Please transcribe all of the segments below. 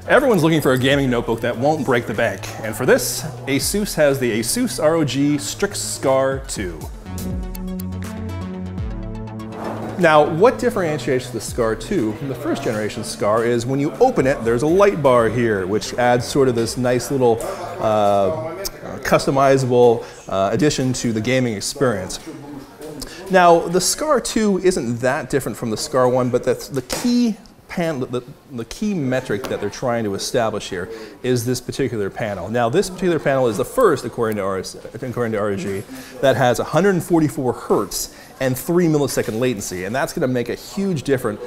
Everyone's looking for a gaming notebook that won't break the bank, and for this, ASUS has the ASUS ROG Strix Scar 2. Now, what differentiates the Scar 2 from the first generation Scar is when you open it, there's a light bar here, which adds sort of this nice little customizable addition to the gaming experience. Now, the Scar 2 isn't that different from the Scar 1, but that's the key the key metric that they're trying to establish here is this particular panel. Now, this particular panel is the first, according to ROG, that has 144 hertz and 3 millisecond latency, and that's going to make a huge difference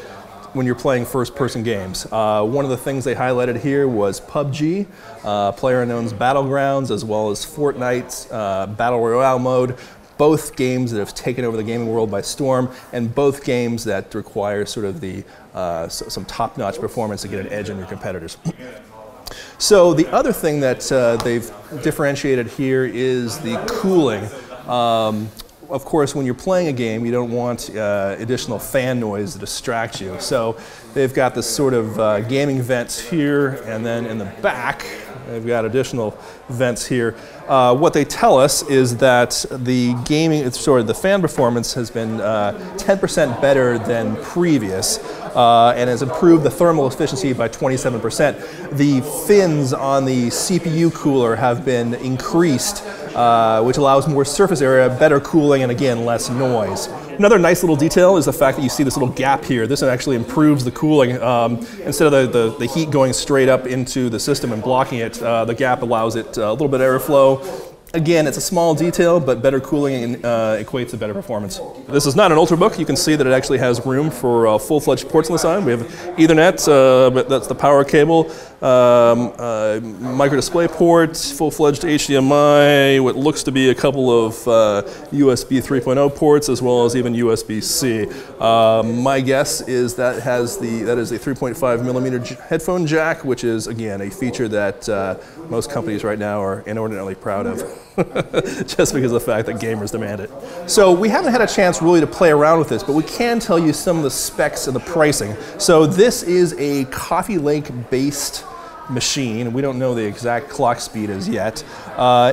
when you're playing first-person games. One of the things they highlighted here was PUBG, PlayerUnknown's Battlegrounds, as well as Fortnite's Battle Royale mode. Both games that have taken over the gaming world by storm, and both games that require sort of the some top-notch performance to get an edge on your competitors. So the other thing that they've differentiated here is the cooling. Of course, when you're playing a game, you don't want additional fan noise to distract you. So they've got this sort of gaming vents here, and then in the back, they've got additional vents here. What they tell us is that the the fan performance has been 10% better than previous, and has improved the thermal efficiency by 27%. The fins on the CPU cooler have been increased, which allows more surface area, better cooling, and again, less noise. Another nice little detail is the fact that you see this little gap here. This actually improves the cooling. Instead of the heat going straight up into the system and blocking it, the gap allows it a little bit of airflow. Again, it's a small detail, but better cooling equates to better performance. This is not an Ultrabook. You can see that it actually has room for full-fledged ports on the side. We have Ethernet, but that's the power cable, micro display ports, full-fledged HDMI, what looks to be a couple of USB 3.0 ports, as well as even USB-C. My guess is that is a 3.5 millimeter headphone jack, which is, again, a feature that most companies right now are inordinately proud of. Just because of the fact that gamers demand it. So we haven't had a chance really to play around with this, but we can tell you some of the specs and the pricing. So this is a Coffee Lake based machine. We don't know the exact clock speed as yet.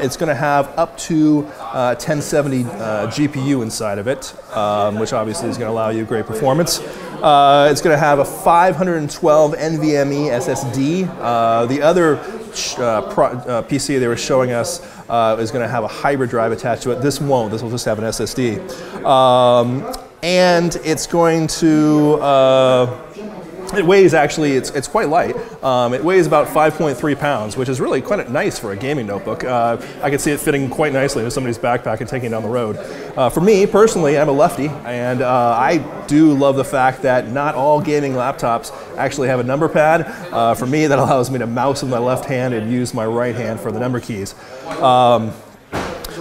It's going to have up to 1070 GPU inside of it, which obviously is going to allow you great performance. It's going to have a 512 NVMe SSD. The other PC they were showing us is going to have a hybrid drive attached to it. This won't. This will just have an SSD. And it's going to it weighs actually, it's quite light. It weighs about 5.3 pounds, which is really quite nice for a gaming notebook. I can see it fitting quite nicely into somebody's backpack and taking it down the road. For me, personally, I'm a lefty, and I do love the fact that not all gaming laptops actually have a number pad. For me, that allows me to mouse with my left hand and use my right hand for the number keys.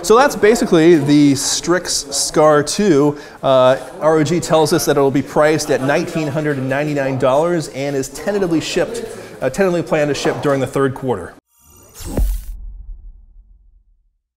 So that's basically the Strix Scar 2. ROG tells us that it will be priced at $1,999 and is tentatively planned to ship during the third quarter.